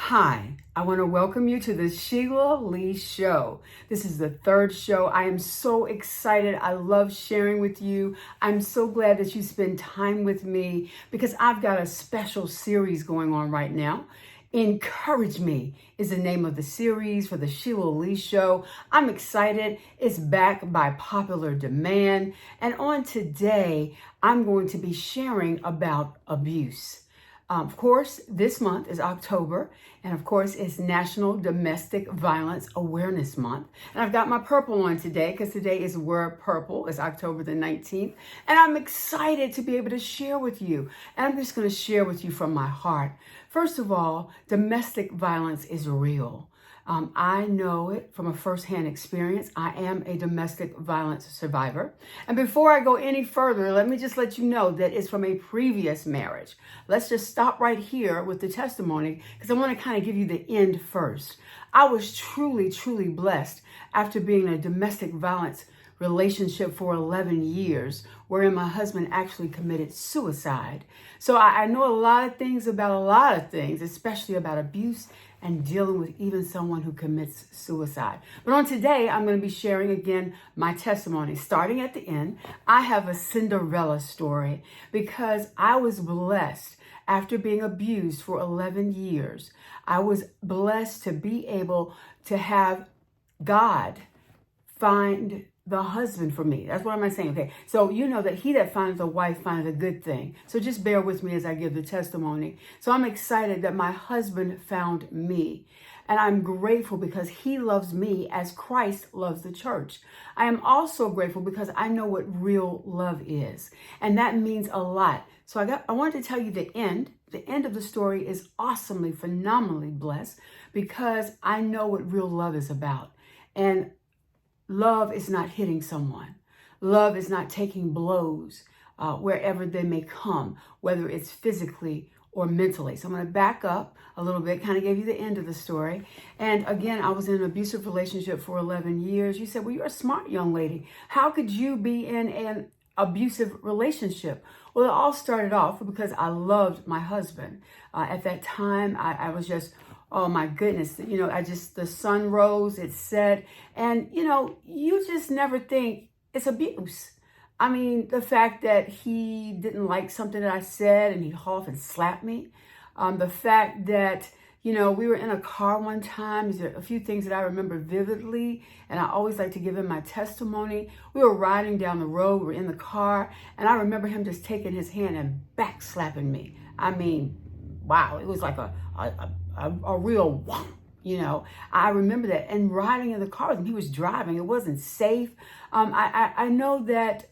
Hi, I want to welcome you to the Sheila Lee Show. This is the third show. I am so excited. I love sharing with you. I'm so glad that you spend time with me because I've got a special series going on right now. Encourage Me is the name of the series for the Sheila Lee Show. I'm excited. It's back by popular demand. And on today, I'm going to be sharing about abuse. Of course, this month is October, and of course, it's National Domestic Violence Awareness Month. And I've got my purple on today because today is Wear Purple. It's October the 19th, and I'm excited to be able to share with you. And I'm just going to share with you from my heart. First of all, domestic violence is real. I know it from a firsthand experience. I am a domestic violence survivor. And before I go any further, let me just let you know that it's from a previous marriage. Let's just stop right here with the testimony because I want to kind of give you the end first. I was truly, truly blessed after being in a domestic violence relationship for 11 years, wherein my husband actually committed suicide. So I know a lot of things about a lot of things, especially about abuse and dealing with even someone who commits suicide. But on today, I'm going to be sharing again my testimony. Starting at the end, I have a Cinderella story because I was blessed after being abused for 11 years. I was blessed to be able to have God find the husband for me. That's what am I saying? Okay. So you know that he that finds a wife finds a good thing. So just bear with me as I give the testimony. So I'm excited that my husband found me. And I'm grateful because he loves me as Christ loves the church. I am also grateful because I know what real love is. And that means a lot. So I wanted to tell you the end. The end of the story is awesomely, phenomenally blessed because I know what real love is about. And love is not hitting someone. Love is not taking blows wherever they may come, whether it's physically or mentally. So I'm going to back up a little bit, kind of gave you the end of the story. And again, I was in an abusive relationship for 11 years. You said, well, you're a smart young lady. How could you be in an abusive relationship? Well, it all started off because I loved my husband. At that time, I was just, oh my goodness, the sun rose, it set, and you just never think it's abuse. I mean, the fact that he didn't like something that I said and he hauled and slapped me. The fact that, we were in a car one time. There are a few things that I remember vividly, and I always like to give him my testimony. We were riding down the road, we were in the car, and I remember him just taking his hand and back slapping me. I mean, wow, it was like a real whomp, I remember that. And riding in the car with him, he was driving. It wasn't safe. I know that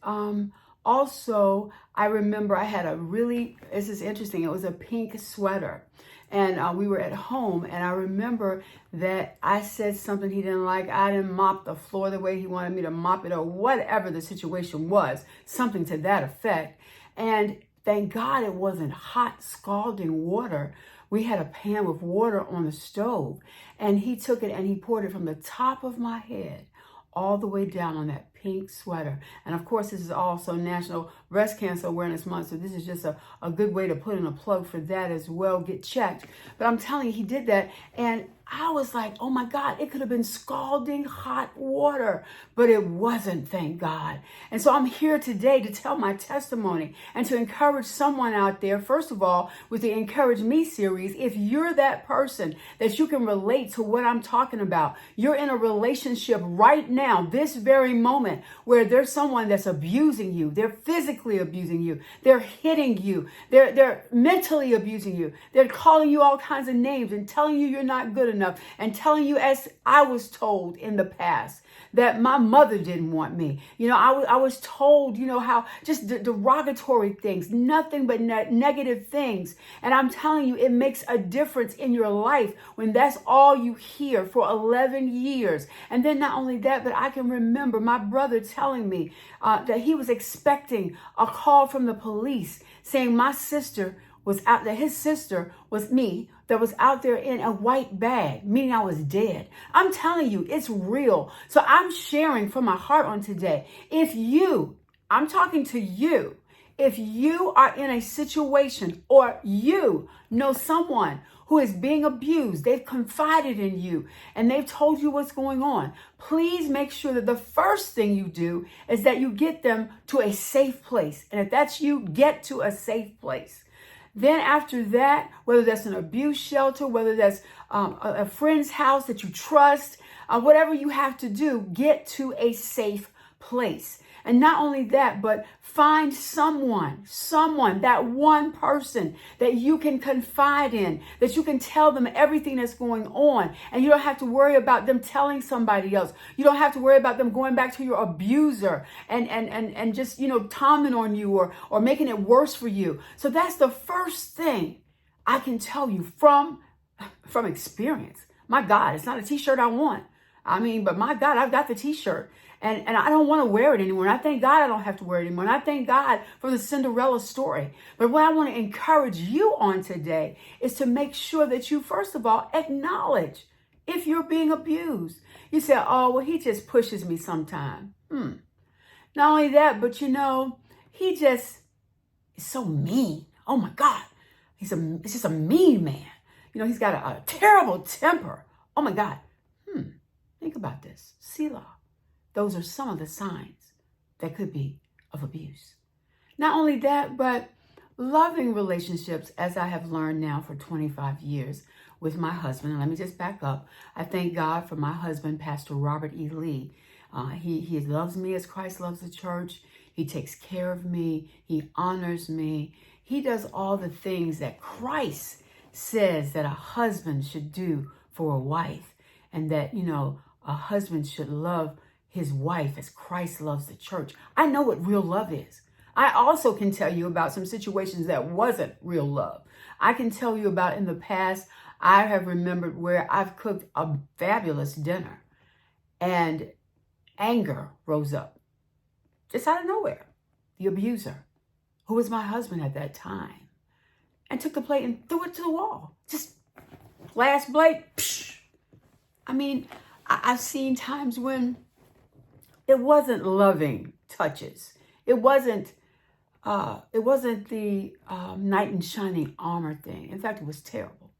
also I remember I had this is interesting, it was a pink sweater. And we were at home, and I remember that I said something he didn't like. I didn't mop the floor the way he wanted me to mop it, or whatever the situation was, something to that effect. And thank God it wasn't hot, scalding water. We had a pan with water on the stove, and he took it and he poured it from the top of my head all the way down on that pink sweater. And of course, this is also National Breast Cancer Awareness Month, so this is just a good way to put in a plug for that as well. Get checked. But I'm telling you, he did that, and I was like, oh my God, it could have been scalding hot water, but it wasn't, thank God. And so I'm here today to tell my testimony and to encourage someone out there, first of all, with the Encourage Me series. If you're that person that you can relate to what I'm talking about, you're in a relationship right now, this very moment, where there's someone that's abusing you, they're physically abusing you, they're hitting you, they're mentally abusing you, they're calling you all kinds of names and telling you you're not good enough, and telling you, as I was told in the past, that my mother didn't want me. I was told, how just derogatory things, nothing but negative things. And I'm telling you, it makes a difference in your life when that's all you hear for 11 years. And then not only that, but I can remember my brother telling me that he was expecting a call from the police saying my sister was out there, his sister was me, that was out there in a white bag, meaning I was dead. I'm telling you, it's real. So I'm sharing from my heart on today. I'm talking to you, If you are in a situation or you know someone who is being abused, they've confided in you and they've told you what's going on, please make sure that the first thing you do is that you get them to a safe place. And if that's you, get to a safe place. Then after that, whether that's an abuse shelter, whether that's a friend's house that you trust, whatever you have to do, get to a safe place. And not only that, but find someone, that one person that you can confide in, that you can tell them everything that's going on. And you don't have to worry about them telling somebody else. You don't have to worry about them going back to your abuser and just, tomming on you or making it worse for you. So that's the first thing I can tell you from experience. My God, it's not a t-shirt I want. But my God, I've got the t-shirt. And I don't want to wear it anymore. And I thank God I don't have to wear it anymore. And I thank God for the Cinderella story. But what I want to encourage you on today is to make sure that you, first of all, acknowledge if you're being abused. You say, oh, well, he just pushes me sometime. Not only that, but he just is so mean. Oh my God. It's just a mean man. He's got a terrible temper. Oh my God. Think about this. Sheila. Those are some of the signs that could be of abuse. Not only that, but loving relationships, as I have learned now for 25 years with my husband. And let me just back up. I thank God for my husband, Pastor Robert E. Lee. He loves me as Christ loves the church. He takes care of me. He honors me. He does all the things that Christ says that a husband should do for a wife. And that, a husband should love his wife as Christ loves the church. I know what real love is. I also can tell you about some situations that wasn't real love. I can tell you about in the past, I have remembered where I've cooked a fabulous dinner and anger rose up just out of nowhere. The abuser, who was my husband at that time, and took the plate and threw it to the wall. Just last plate. Psh. I've seen times when it wasn't loving touches. It wasn't the knight in shining armor thing. In fact, it was terrible.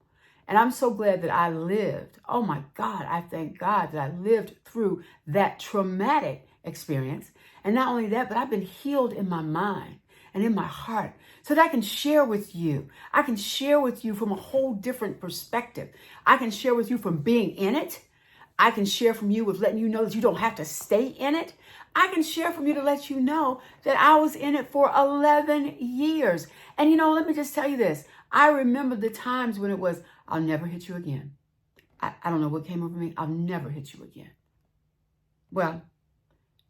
And I'm so glad that I lived. Oh my God, I thank God that I lived through that traumatic experience. And not only that, but I've been healed in my mind and in my heart so that I can share with you. I can share with you from a whole different perspective. I can share with you from being in it. I can share from you with letting you know that you don't have to stay in it. I can share from you to let you know that I was in it for 11 years. And let me just tell you this. I remember the times when it was, I'll never hit you again. I don't know what came over me. I'll never hit you again. Well,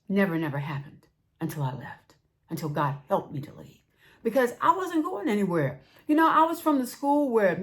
never happened until I left, until God helped me to leave. Because I wasn't going anywhere. I was from the school where,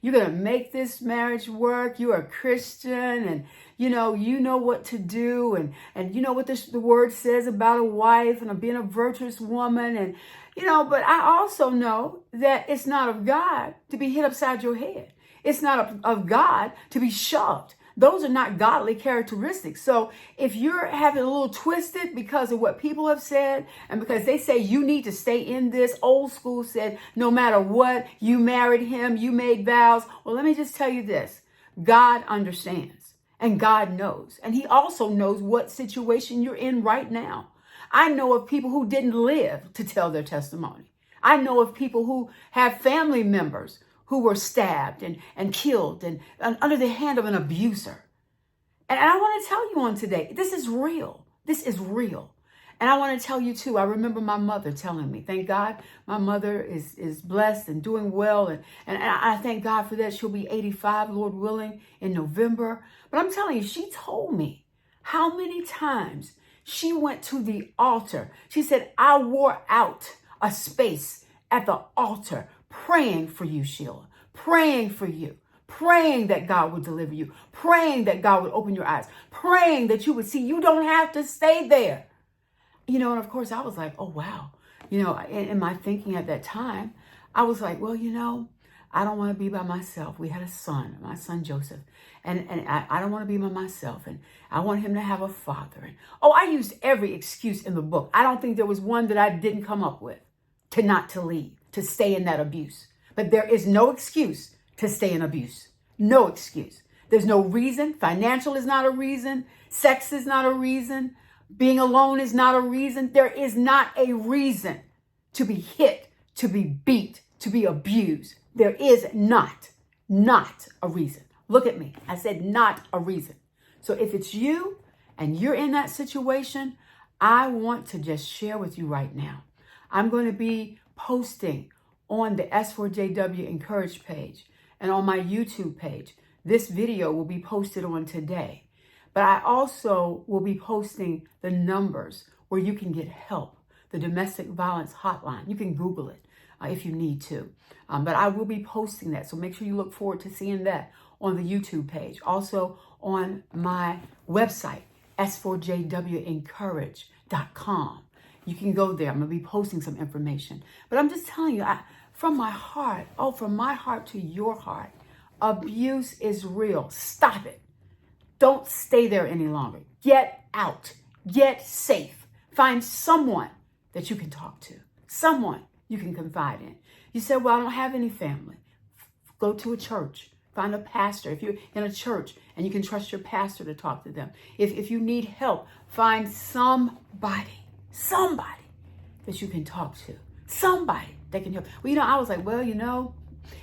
you're going to make this marriage work. You're a Christian and, you know what to do. And you know what the word says about a wife and being a virtuous woman. And, but I also know that it's not of God to be hit upside your head. It's not of God to be shoved. Those are not godly characteristics. So if you're having a little twisted because of what people have said and because they say you need to stay in this, old school said, no matter what, you married him, you made vows. Well, let me just tell you this. God understands and God knows. And he also knows what situation you're in right now. I know of people who didn't live to tell their testimony. I know of people who have family members who were stabbed and killed and under the hand of an abuser. And I want to tell you on today, this is real. This is real. And I want to tell you too, I remember my mother telling me, thank God my mother is blessed and doing well. And I thank God for that. She'll be 85, Lord willing, in November. But I'm telling you, she told me how many times she went to the altar. She said, I wore out a space at the altar praying for you, Sheila, praying for you, praying that God would deliver you, praying that God would open your eyes, praying that you would see you don't have to stay there. And of course I was like, oh, wow. In my thinking at that time, I was like, well, I don't want to be by myself. We had a son, my son Joseph, and I don't want to be by myself, and I want him to have a father. And, oh, I used every excuse in the book. I don't think there was one that I didn't come up with to leave, to stay in that abuse. But there is no excuse to stay in abuse. No excuse. There's no reason. Financial is not a reason. Sex is not a reason. Being alone is not a reason. There is not a reason to be hit, to be beat, to be abused. There is not a reason. Look at me. I said not a reason. So if it's you and you're in that situation, I want to just share with you right now. I'm going to be posting on the S4JW Encourage page and on my YouTube page. This video will be posted on today. But I also will be posting the numbers where you can get help, the domestic violence hotline. You can Google it if you need to. But I will be posting that. So make sure you look forward to seeing that on the YouTube page. Also on my website, s4jwencourage.com. You can go there. I'm going to be posting some information. But I'm just telling you, from my heart to your heart, abuse is real. Stop it. Don't stay there any longer. Get out. Get safe. Find someone that you can talk to. Someone you can confide in. You said, well, I don't have any family. Go to a church. Find a pastor. If you're in a church and you can trust your pastor to talk to them. If you need help, find somebody that you can talk to. Somebody that can help. Well, I was like, well,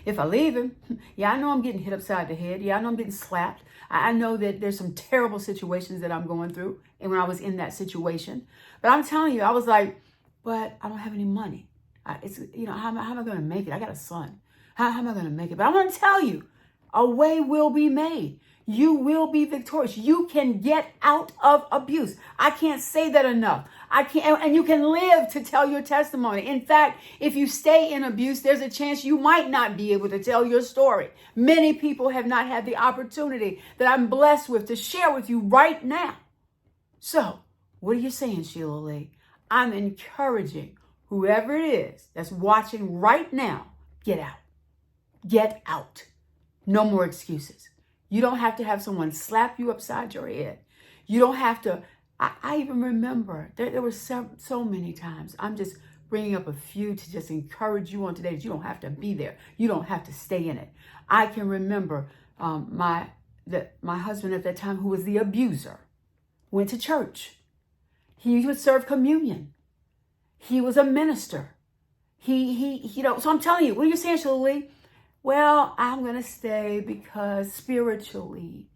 if I leave him, yeah, I know I'm getting hit upside the head. Yeah, I know I'm getting slapped. I know that there's some terrible situations that I'm going through. And when I was in that situation, but I'm telling you, I was like, but I don't have any money. How am I going to make it? I got a son. How am I going to make it? But I'm going to tell you, a way will be made. You will be victorious. You can get out of abuse. I can't say that enough. And you can live to tell your testimony. In fact, if you stay in abuse, there's a chance you might not be able to tell your story. Many people have not had the opportunity that I'm blessed with to share with you right now. So, what are you saying, Sheila Lee? I'm encouraging whoever it is that's watching right now, get out. Get out. No more excuses. You don't have to have someone slap you upside your head. You don't have to. I even remember there were so many times. I'm just bringing up a few to just encourage you on today that you don't have to be there. You don't have to stay in it. I can remember my husband at that time, who was the abuser, went to church. He would serve communion. He was a minister. So I'm telling you, what are you saying, Sheila Lee? Well, I'm going to stay because spiritually,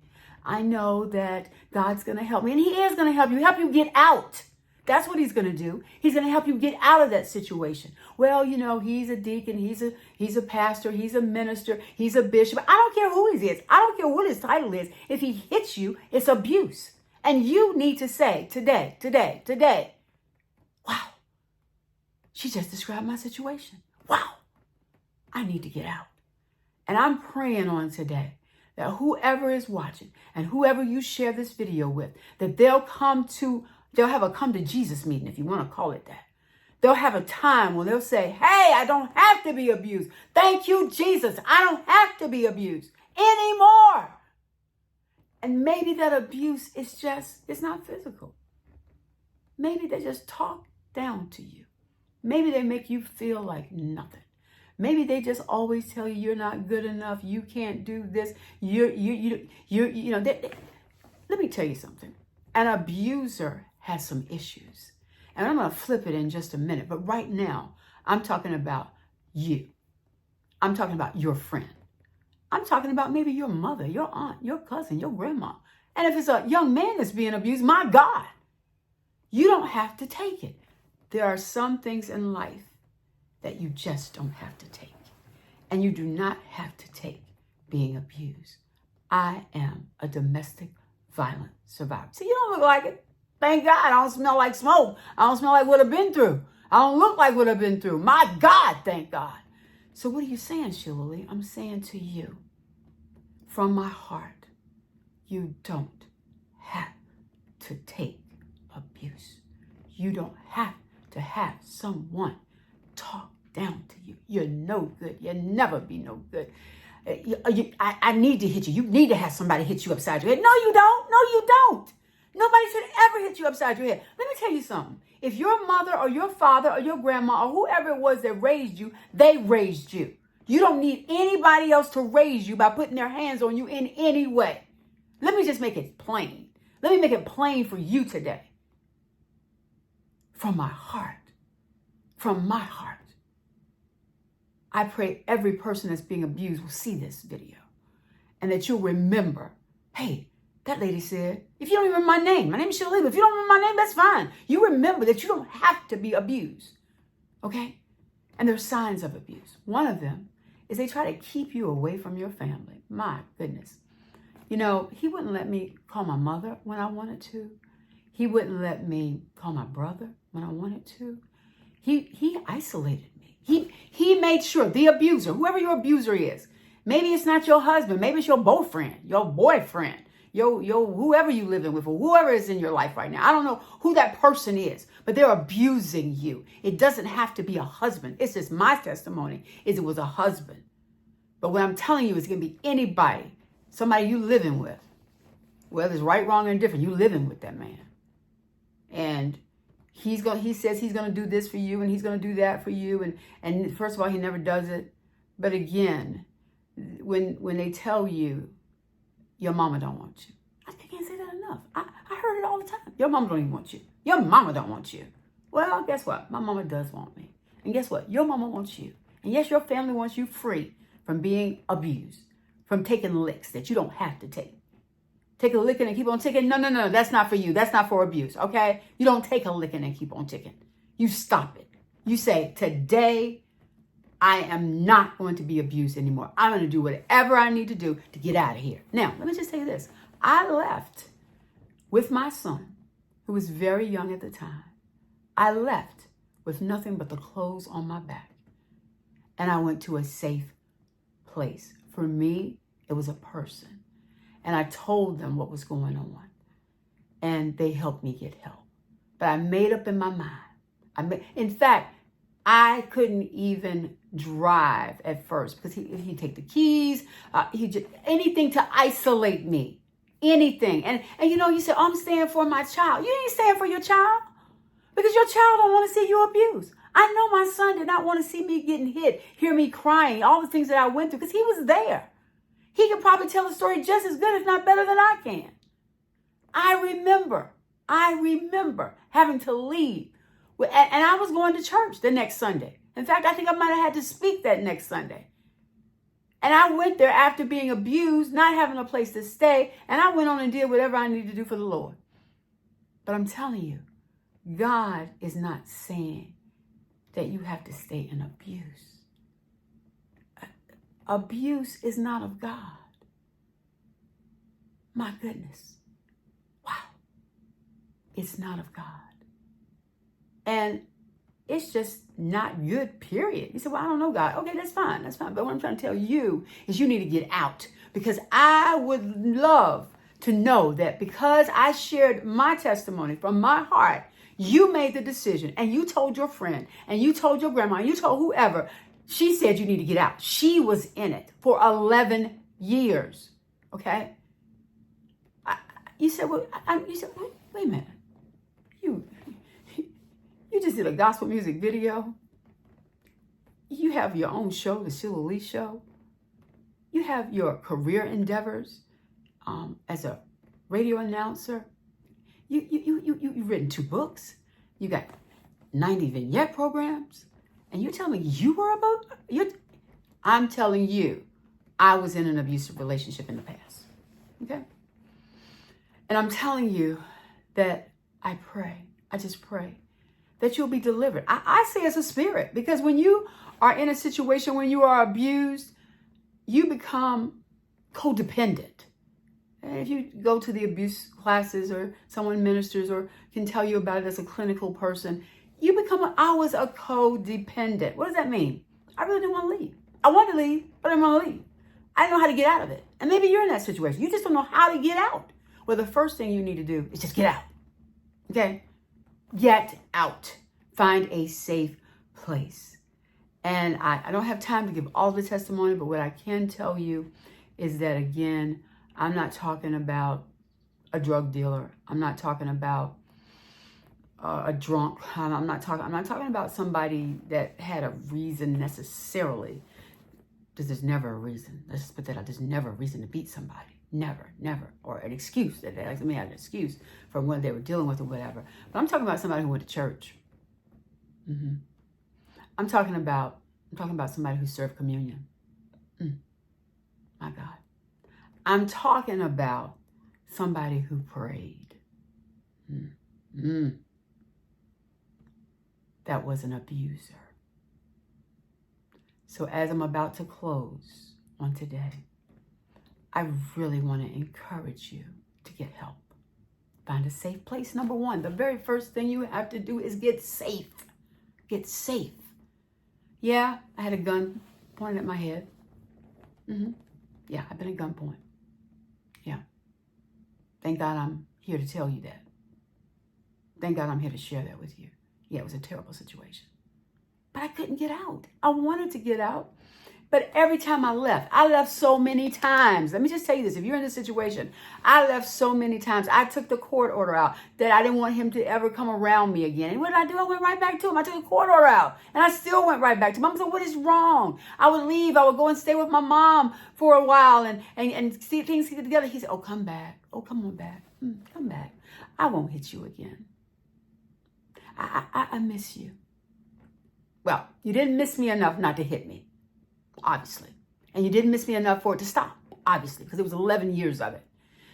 I know that God's going to help me. And he is going to help you get out. That's what he's going to do. He's going to help you get out of that situation. Well, he's a deacon. He's a pastor. He's a minister. He's a bishop. I don't care who he is. I don't care what his title is. If he hits you, it's abuse. And you need to say today, wow, she just described my situation. Wow, I need to get out. And I'm praying on today that whoever is watching and whoever you share this video with, that they'll have a come to Jesus meeting, if you want to call it that. They'll have a time when they'll say, hey, I don't have to be abused. Thank you, Jesus. I don't have to be abused anymore. And maybe that abuse is it's not physical. Maybe they just talk down to you. Maybe they make you feel like nothing. Maybe they just always tell you you're not good enough. You can't do this. Let me tell you something. An abuser has some issues. And I'm going to flip it in just a minute. But right now, I'm talking about you. I'm talking about your friend. I'm talking about maybe your mother, your aunt, your cousin, your grandma. And if it's a young man that's being abused, my God, you don't have to take it. There are some things in life that you just don't have to take. And you do not have to take being abused. I am a domestic violence survivor. See, you don't look like it. Thank God. I don't smell like smoke. I don't smell like what I've been through. I don't look like what I've been through. My God, thank God. So what are you saying, Sheila Lee? I'm saying to you, from my heart, you don't have to take abuse. You don't have to have someone talk down to you. You're no good. You'll never be no good. I need to hit you. You need to have somebody hit you upside your head. No, you don't. No, you don't. Nobody should ever hit you upside your head. Let me tell you something. If your mother or your father or your grandma or whoever it was that raised you, they raised you. You don't need anybody else to raise you by putting their hands on you in any way. Let me just make it plain. Let me make it plain for you today. From my heart. From my heart. I pray every person that's being abused will see this video and that you'll remember, hey, that lady said, if you don't even remember my name is Sheila, if you don't remember my name, that's fine. You remember that you don't have to be abused, okay? And there's signs of abuse. One of them is they try to keep you away from your family. My goodness. You know, he wouldn't let me call my mother when I wanted to. He wouldn't let me call my brother when I wanted to. He isolated me. He made sure, the abuser, whoever your abuser is, maybe it's not your husband, maybe it's your boyfriend, your boyfriend, your whoever you living with, or whoever is in your life right now. I don't know who that person is, but they're abusing you. It doesn't have to be a husband. It's just my testimony is it was a husband. But what I'm telling you is going to be anybody, somebody you living with, whether it's right, wrong, or indifferent, you living with that man. And he says he's going to do this for you and he's going to do that for you. And first of all, he never does it. But again, when they tell you, your mama don't want you. I can't say that enough. I heard it all the time. Your mama don't even want you. Your mama don't want you. Well, guess what? My mama does want me. And guess what? Your mama wants you. And yes, your family wants you free from being abused, from taking licks that you don't have to take. Take a licking and keep on ticking. No. That's not for you. That's not for abuse, okay? You don't take a licking and keep on ticking. You stop it. You say, today, I am not going to be abused anymore. I'm going to do whatever I need to do to get out of here. Now, let me just say this. I left with my son, who was very young at the time. I left with nothing but the clothes on my back. And I went to a safe place. For me, it was a person. And I told them what was going on. And they helped me get help. But I made up in my mind. In fact, I couldn't even drive at first because he'd take the keys, anything to isolate me, anything. And you know, you say, oh, I'm staying for my child. You ain't staying for your child because your child don't want to see you abused. I know my son did not want to see me getting hit, hear me crying, all the things that I went through because he was there. He could probably tell a story just as good, if not better than I can. I remember having to leave. And I was going to church the next Sunday. In fact, I think I might have had to speak that next Sunday. And I went there after being abused, not having a place to stay. And I went on and did whatever I needed to do for the Lord. But I'm telling you, God is not saying that you have to stay in abuse. Abuse is not of God. My goodness. Wow. It's not of God. And it's just not good, period. You say, well, I don't know God. Okay, that's fine. But what I'm trying to tell you is you need to get out. Because I would love to know that because I shared my testimony from my heart, you made the decision and you told your friend and you told your grandma and you told whoever. She said you need to get out. She was in it for 11 years. Okay? You said, wait a minute. You just did a gospel music video. You have your own show, the Sheila Lee Show. You have your career endeavors as a radio announcer. You've written 2 books. You got 90 vignette programs. And you're telling me you were I'm telling you, I was in an abusive relationship in the past. Okay? And I'm telling you that I just pray that you'll be delivered. I say as a spirit, because when you are in a situation when you are abused, you become codependent. And if you go to the abuse classes or someone ministers or can tell you about it as a clinical person, you become, I was a codependent. What does that mean? I really didn't want to leave. I wanted to leave, but I didn't want to leave. I didn't know how to get out of it. And maybe you're in that situation. You just don't know how to get out. Well, the first thing you need to do is just get out. Okay? Get out. Find a safe place. And I don't have time to give all the testimony, but what I can tell you is that, again, I'm not talking about a drug dealer. I'm not talking about a drunk. I'm not talking about somebody that had a reason necessarily, because there's never a reason. Let's just put that out. There's never a reason to beat somebody. Never. Or an excuse. That they may have an excuse for what they were dealing with or whatever. But I'm talking about somebody who went to church. I'm talking about somebody who served communion. My God. I'm talking about somebody who prayed. That was an abuser. So as I'm about to close on today, I really want to encourage you to get help. Find a safe place. Number one, the very first thing you have to do is get safe. Get safe. Yeah, I had a gun pointed at my head. Yeah, I've been at gunpoint. Yeah. Thank God I'm here to tell you that. Thank God I'm here to share that with you. Yeah, it was a terrible situation. But I couldn't get out. I wanted to get out. But every time I left so many times. Let me just tell you this. If you're in this situation, I left so many times. I took the court order out that I didn't want him to ever come around me again. And what did I do? I went right back to him. I took the court order out. And I still went right back to him. I said, what is wrong? I would leave. I would go and stay with my mom for a while and see things get together. He said, oh, come back. Oh, come on back. Come back. I won't hit you again. I miss you. Well, you didn't miss me enough not to hit me, obviously. And you didn't miss me enough for it to stop, obviously, because it was 11 years of it.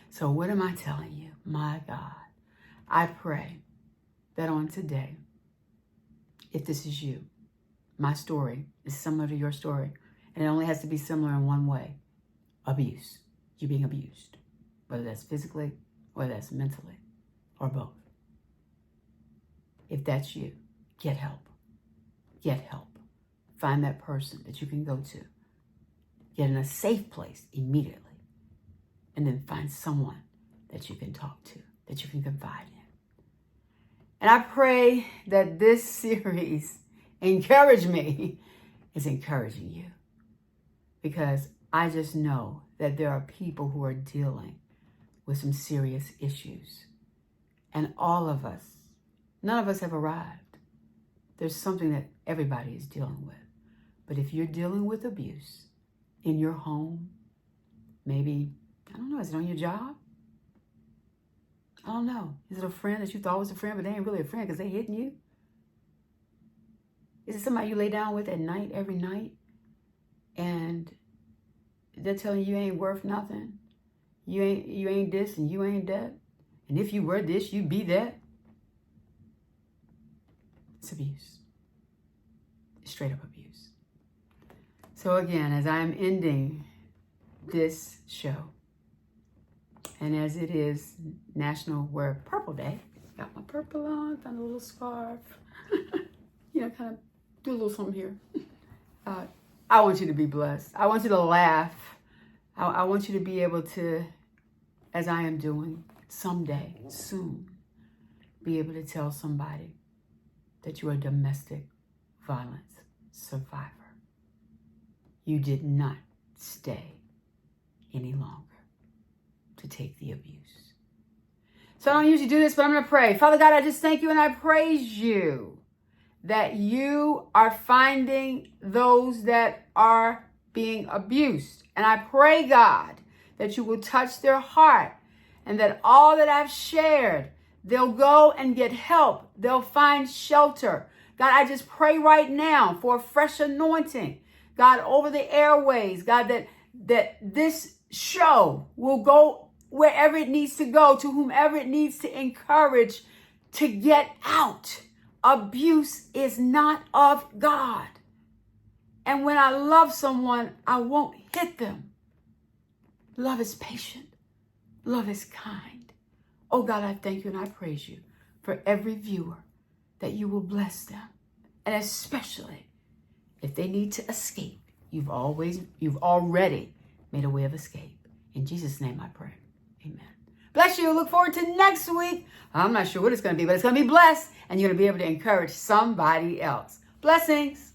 So what am I telling you? My God, I pray that on today, if this is you, my story is similar to your story, and it only has to be similar in one way: abuse. You being abused, whether that's physically, whether that's mentally, or both. If that's you, get help. Get help. Find that person that you can go to. Get in a safe place immediately. And then find someone that you can talk to, that you can confide in. And I pray that this series, Encourage Me, is encouraging you. Because I just know that there are people who are dealing with some serious issues. And all of us, none of us have arrived. There's something that everybody is dealing with. But if you're dealing with abuse in your home, maybe, I don't know, is it on your job? I don't know. Is it a friend that you thought was a friend, but they ain't really a friend because they hitting you? Is it somebody you lay down with at night, every night, and they're telling you ain't worth nothing? You ain't this and you ain't that. And if you were this, you'd be that. It's abuse. It's straight up abuse. So again, as I'm ending this show, and as it is National Wear Purple Day, got my purple on, found a little scarf, kind of do a little something here. I want you to be blessed. I want you to laugh. I want you to be able to, as I am doing, someday, soon, be able to tell somebody that you're a domestic violence survivor. You did not stay any longer to take the abuse. So I don't usually do this, but I'm going to pray. Father God, I just thank you and I praise you that you are finding those that are being abused. And I pray, God, that you will touch their heart and that all that I've shared, they'll go and get help. They'll find shelter. God, I just pray right now for a fresh anointing, God, over the airways, God, that this show will go wherever it needs to go, to whomever it needs to encourage to get out. Abuse is not of God. And when I love someone, I won't hit them. Love is patient. Love is kind. Oh God, I thank you and I praise you for every viewer, that you will bless them. And especially if they need to escape, you've already made a way of escape. In Jesus' name I pray. Amen. Bless you. Look forward to next week. I'm not sure what it's going to be, but it's going to be blessed. And you're going to be able to encourage somebody else. Blessings.